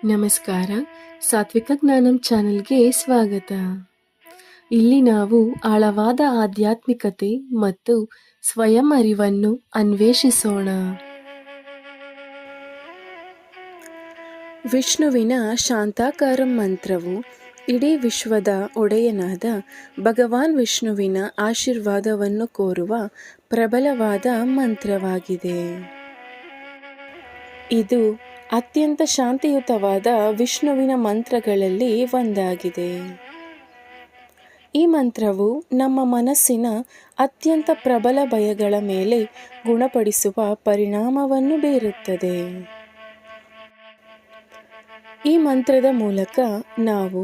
ನಮಸ್ಕಾರ. ಸಾತ್ವಿಕ ಜ್ಞಾನಂ ಚಾನೆಲ್ಗೆ ಸ್ವಾಗತ. ಇಲ್ಲಿ ನಾವು ಆಳವಾದ ಆಧ್ಯಾತ್ಮಿಕತೆ ಮತ್ತು ಸ್ವಯಂ ಅರಿವನ್ನು ಅನ್ವೇಷಿಸೋಣ. ವಿಷ್ಣುವಿನ ಶಾಂತಾಕಾರಂ ಮಂತ್ರವು ಇಡೀ ವಿಶ್ವದ ಒಡೆಯನಾದ ಭಗವಾನ್ ವಿಷ್ಣುವಿನ ಆಶೀರ್ವಾದವನ್ನು ಕೋರುವ ಪ್ರಬಲವಾದ ಮಂತ್ರವಾಗಿದೆ. ಇದು ಅತ್ಯಂತ ಶಾಂತಿಯುತವಾದ ವಿಷ್ಣುವಿನ ಮಂತ್ರಗಳಲ್ಲಿ ಒಂದಾಗಿದೆ. ಈ ಮಂತ್ರವು ನಮ್ಮ ಮನಸ್ಸಿನ ಅತ್ಯಂತ ಪ್ರಬಲ ಭಯಗಳ ಮೇಲೆ ಗುಣಪಡಿಸುವ ಪರಿಣಾಮವನ್ನು ಬೀರುತ್ತದೆ. ಈ ಮಂತ್ರದ ಮೂಲಕ ನಾವು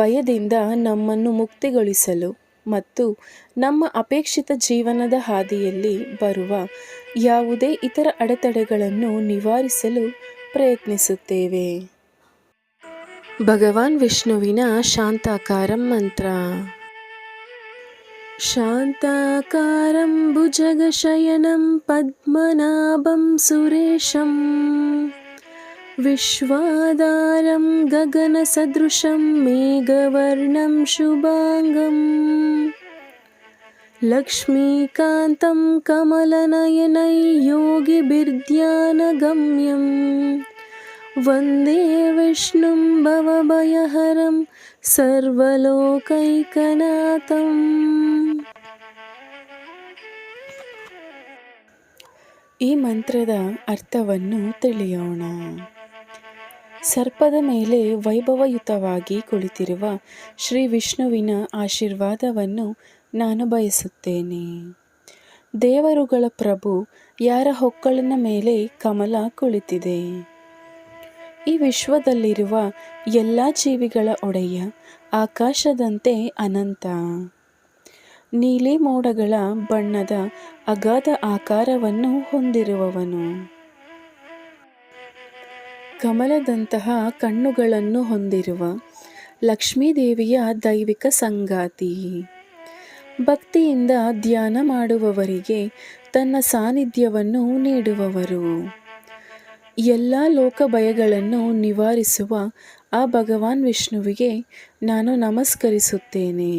ಭಯದಿಂದ ನಮ್ಮನ್ನು ಮುಕ್ತಿಗೊಳಿಸಲು ಮತ್ತು ನಮ್ಮ ಅಪೇಕ್ಷಿತ ಜೀವನದ ಹಾದಿಯಲ್ಲಿ ಬರುವ ಯಾವುದೇ ಇತರ ಅಡೆತಡೆಗಳನ್ನು ನಿವಾರಿಸಲು ಪ್ರಯತ್ನಿಸುತ್ತೇವೆ. ಭಗವಾನ್ ವಿಷ್ಣುವಿನ ಶಾಂತಾಕಾರಂ ಮಂತ್ರ. ಶಾಂತಾಕಾರಂ ಭುಜಗಶಯನಂ ಪದ್ಮನಾಭಂ ಸುರೇಶಂ ವಿಶ್ವಾಧಾರಂ ಗಗನಸದೃಶಂ ಮೇಘವರ್ಣಂ ಶುಭಾಂಗಂ ಲಕ್ಷ್ಮೀಕಾಂತಂ ಕಮಲನಯನೈ ಯೋಗಿಭಿರ್ಧ್ಯಾನಗಮ್ಯಂ ವಂದೇ ವಿಷ್ಣುಂ ಭವಭಯಹರಂ ಸರ್ವಲೋಕೈಕನಾಥಂ. ಈ ಮಂತ್ರದ ಅರ್ಥವನ್ನು ತಿಳಿಯೋಣ. ಸರ್ಪದ ಮೇಲೆ ವೈಭವಯುತವಾಗಿ ಕುಳಿತಿರುವ ಶ್ರೀ ವಿಷ್ಣುವಿನ ಆಶೀರ್ವಾದವನ್ನು ನಾನು ಬಯಸುತ್ತೇನೆ. ದೇವರುಗಳ ಪ್ರಭು ಯಾರ ಹೊಕ್ಕಳಿನ ಮೇಲೆ ಕಮಲ ಕುಳಿತಿದೆ. ಈ ವಿಶ್ವದಲ್ಲಿರುವ ಎಲ್ಲ ಜೀವಿಗಳ ಒಡೆಯ ಆಕಾಶದಂತೆ ಅನಂತ. ನೀಲಿ ಮೋಡಗಳ ಬಣ್ಣದ ಅಗಾಧ ಆಕಾರವನ್ನು ಹೊಂದಿರುವವನು. ಕಮಲದಂತಹ ಕಣ್ಣುಗಳನ್ನು ಹೊಂದಿರುವ ಲಕ್ಷ್ಮೀದೇವಿಯ ದೈವಿಕ ಸಂಗಾತಿ. ಭಕ್ತಿಯಿಂದ ಧ್ಯಾನ ಮಾಡುವವರಿಗೆ ತನ್ನ ಸಾನ್ನಿಧ್ಯವನ್ನು ನೀಡುವವರು. ಎಲ್ಲ ಲೋಕ ಭಯಗಳನ್ನು ನಿವಾರಿಸುವ ಆ ಭಗವಾನ್ ವಿಷ್ಣುವಿಗೆ ನಾನು ನಮಸ್ಕರಿಸುತ್ತೇನೆ.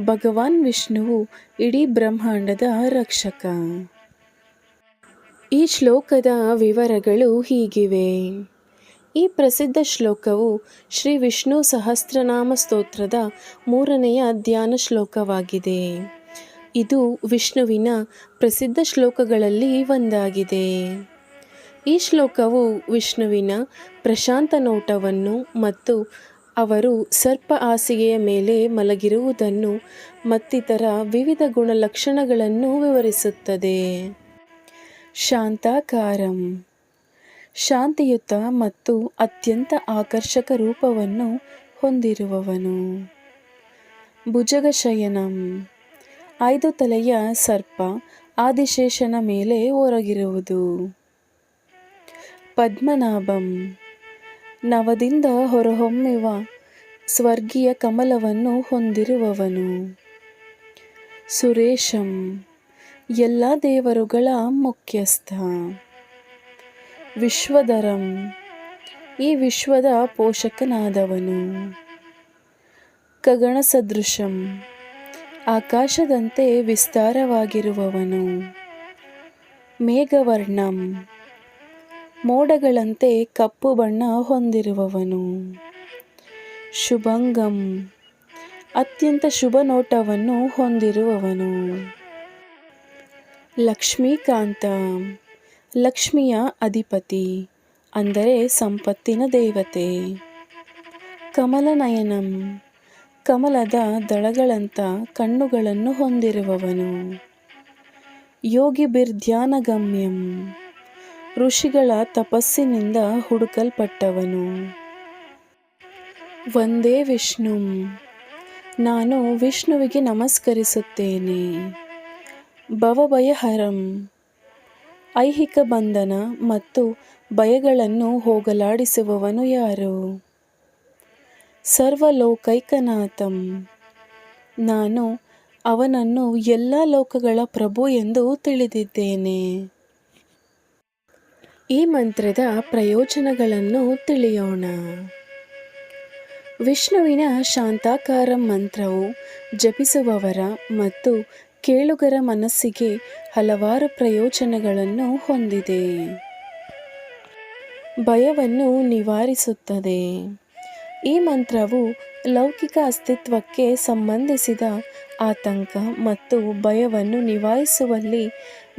ಭಗವಾನ್ ವಿಷ್ಣುವು ಇಡೀ ಬ್ರಹ್ಮಾಂಡದ ರಕ್ಷಕ. ಈ ಶ್ಲೋಕದ ವಿವರಗಳು ಹೀಗಿವೆ. ಈ ಪ್ರಸಿದ್ಧ ಶ್ಲೋಕವು ಶ್ರೀ ವಿಷ್ಣು ಸಹಸ್ರನಾಮ ಸ್ತೋತ್ರದ 3ನೇ ಧ್ಯಾನ ಶ್ಲೋಕವಾಗಿದೆ. ಇದು ವಿಷ್ಣುವಿನ ಪ್ರಸಿದ್ಧ ಶ್ಲೋಕಗಳಲ್ಲಿ ಒಂದಾಗಿದೆ. ಈ ಶ್ಲೋಕವು ವಿಷ್ಣುವಿನ ಪ್ರಶಾಂತ ನೋಟವನ್ನು ಮತ್ತು ಅವರು ಸರ್ಪ ಹಾಸಿಗೆಯ ಮೇಲೆ ಮಲಗಿರುವುದನ್ನು ಮತ್ತಿತರ ವಿವಿಧ ಗುಣಲಕ್ಷಣಗಳನ್ನು ವಿವರಿಸುತ್ತದೆ. ಶಾಂತಾಕಾರಂ ಶಾಂತಿಯುತ ಮತ್ತು ಅತ್ಯಂತ ಆಕರ್ಷಕ ರೂಪವನ್ನು ಹೊಂದಿರುವವನು. ಭುಜಗಶಯನಂ 5 ತಲೆಯ ಸರ್ಪ ಆದಿಶೇಷನ ಮೇಲೆ ಹೊರಗಿರುವುದು. ಪದ್ಮನಾಭಂ ನವದಿಂದ ಹೊರಹೊಮ್ಮುವ ಸ್ವರ್ಗೀಯ ಕಮಲವನ್ನು ಹೊಂದಿರುವವನು. ಸುರೇಶಂ ಎಲ್ಲ ದೇವರುಗಳ ಮುಖ್ಯಸ್ಥ. ವಿಶ್ವಧರಂ ಈ ವಿಶ್ವದ ಪೋಷಕನಾದವನು. ಗಗನಸದೃಶಂ ಆಕಾಶದಂತೆ ವಿಸ್ತಾರವಾಗಿರುವವನು. ಮೇಘವರ್ಣಂ ಮೋಡಗಳಂತೆ ಕಪ್ಪು ಬಣ್ಣ ಹೊಂದಿರುವವನು. ಶುಭಂಗಂ ಅತ್ಯಂತ ಶುಭ ನೋಟವನ್ನು ಹೊಂದಿರುವವನು. ಲಕ್ಷ್ಮೀಕಾಂತ ಲಕ್ಷ್ಮಿಯ ಅಧಿಪತಿ, ಅಂದರೆ ಸಂಪತ್ತಿನ ದೇವತೆ. ಕಮಲನಯನಂ ಕಮಲದ ದಳಗಳಂಥ ಕಣ್ಣುಗಳನ್ನು ಹೊಂದಿರುವವನು. ಯೋಗಿಭಿರ್ಧ್ಯಾನಗಮ್ಯಂ ಋಷಿಗಳ ತಪಸ್ಸಿನಿಂದ ಹುಡುಕಲ್ಪಟ್ಟವನು. ವಂದೇ ವಿಷ್ಣುಂ ನಾನು ವಿಷ್ಣುವಿಗೆ ನಮಸ್ಕರಿಸುತ್ತೇನೆ. ಭವಭಯಹರಂ ಐಹಿಕ ಬಂಧನ ಮತ್ತು ಭಯಗಳನ್ನು ಹೋಗಲಾಡಿಸುವವನು ಯಾರು. ಸರ್ವಲೋಕೈಕನಾಥಂ ನಾನು ಅವನನ್ನು ಎಲ್ಲ ಲೋಕಗಳ ಪ್ರಭು ಎಂದು ತಿಳಿದಿದ್ದೇನೆ. ಈ ಮಂತ್ರದ ಪ್ರಯೋಜನಗಳನ್ನು ತಿಳಿಯೋಣ. ವಿಷ್ಣುವಿನ ಶಾಂತಾಕಾರ ಮಂತ್ರವು ಜಪಿಸುವವರ ಮತ್ತು ಕೇಳುಗರ ಮನಸ್ಸಿಗೆ ಹಲವಾರು ಪ್ರಯೋಜನಗಳನ್ನು ಹೊಂದಿದೆ. ಭಯವನ್ನು ನಿವಾರಿಸುತ್ತದೆ. ಈ ಮಂತ್ರವು ಲೌಕಿಕ ಅಸ್ತಿತ್ವಕ್ಕೆ ಸಂಬಂಧಿಸಿದ ಆತಂಕ ಮತ್ತು ಭಯವನ್ನು ನಿವಾರಿಸುವಲ್ಲಿ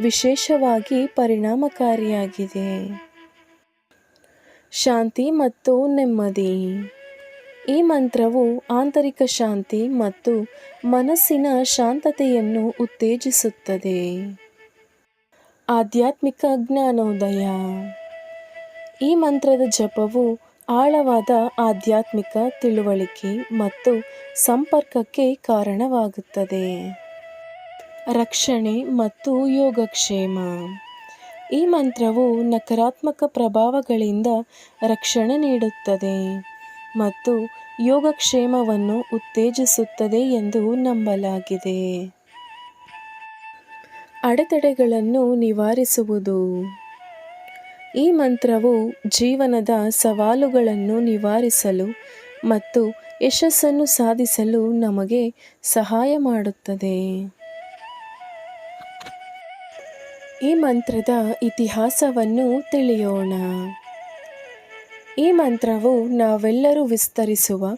ವಿಶೇಷವಾಗಿ ಪರಿಣಾಮಕಾರಿಯಾಗಿದೆ. ಶಾಂತಿ ಮತ್ತು ನೆಮ್ಮದಿ. ಈ ಮಂತ್ರವು ಆಂತರಿಕ ಶಾಂತಿ ಮತ್ತು ಮನಸ್ಸಿನ ಶಾಂತತೆಯನ್ನು ಉತ್ತೇಜಿಸುತ್ತದೆ. ಆಧ್ಯಾತ್ಮಿಕ ಜ್ಞಾನೋದಯ. ಈ ಮಂತ್ರದ ಜಪವು ಆಳವಾದ ಆಧ್ಯಾತ್ಮಿಕ ತಿಳುವಳಿಕೆ ಮತ್ತು ಸಂಪರ್ಕಕ್ಕೆ ಕಾರಣವಾಗುತ್ತದೆ. ರಕ್ಷಣೆ ಮತ್ತು ಯೋಗಕ್ಷೇಮ. ಈ ಮಂತ್ರವು ನಕಾರಾತ್ಮಕ ಪ್ರಭಾವಗಳಿಂದ ರಕ್ಷಣೆ ನೀಡುತ್ತದೆ ಮತ್ತು ಯೋಗಕ್ಷೇಮವನ್ನು ಉತ್ತೇಜಿಸುತ್ತದೆ ಎಂದು ನಂಬಲಾಗಿದೆ. ಅಡೆತಡೆಗಳನ್ನು ನಿವಾರಿಸುವುದು. ಈ ಮಂತ್ರವು ಜೀವನದ ಸವಾಲುಗಳನ್ನು ನಿವಾರಿಸಲು ಮತ್ತು ಯಶಸ್ಸನ್ನು ಸಾಧಿಸಲು ನಮಗೆ ಸಹಾಯ ಮಾಡುತ್ತದೆ. ಈ ಮಂತ್ರದ ಇತಿಹಾಸವನ್ನು ತಿಳಿಯೋಣ. ಈ ಮಂತ್ರವು ನಾವೆಲ್ಲರೂ ವಿಸ್ತರಿಸುವ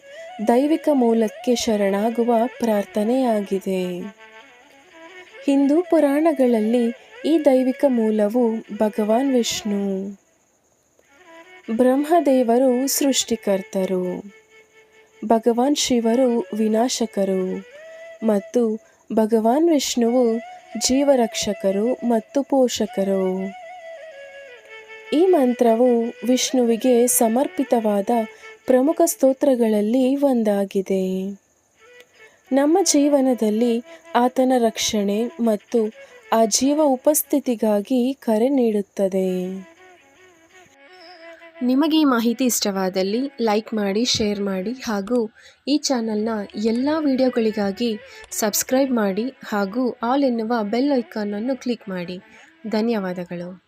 ದೈವಿಕ ಮೂಲಕ್ಕೆ ಶರಣಾಗುವ ಪ್ರಾರ್ಥನೆಯಾಗಿದೆ. ಹಿಂದೂ ಪುರಾಣಗಳಲ್ಲಿ ಈ ದೈವಿಕ ಮೂಲವು ಭಗವಾನ್ ವಿಷ್ಣು, ಬ್ರಹ್ಮದೇವರು ಸೃಷ್ಟಿಕರ್ತರು, ಭಗವಾನ್ ಶಿವರು ವಿನಾಶಕರು ಮತ್ತು ಭಗವಾನ್ ವಿಷ್ಣುವು ಜೀವರಕ್ಷಕರು ಮತ್ತು ಪೋಷಕರು. ಈ ಮಂತ್ರವು ವಿಷ್ಣುವಿಗೆ ಸಮರ್ಪಿತವಾದ ಪ್ರಮುಖ ಸ್ತೋತ್ರಗಳಲ್ಲಿ ಒಂದಾಗಿದೆ. ನಮ್ಮ ಜೀವನದಲ್ಲಿ ಆತನ ರಕ್ಷಣೆ ಮತ್ತು ಆಜೀವ ಉಪಸ್ಥಿತಿಗಾಗಿ ಕರೆ ನೀಡುತ್ತದೆ. ನಿಮಗೆ ಈ ಮಾಹಿತಿ ಇಷ್ಟವಾದಲ್ಲಿ ಲೈಕ್ ಮಾಡಿ, ಶೇರ್ ಮಾಡಿ ಹಾಗೂ ಈ ಚಾನಲ್ನ ಎಲ್ಲ ವಿಡಿಯೋಗಳಿಗಾಗಿ ಸಬ್ಸ್ಕ್ರೈಬ್ ಮಾಡಿ ಹಾಗೂ ಆಲ್ ಎನ್ನುವ ಬೆಲ್ ಐಕಾನನ್ನು ಕ್ಲಿಕ್ ಮಾಡಿ. ಧನ್ಯವಾದಗಳು.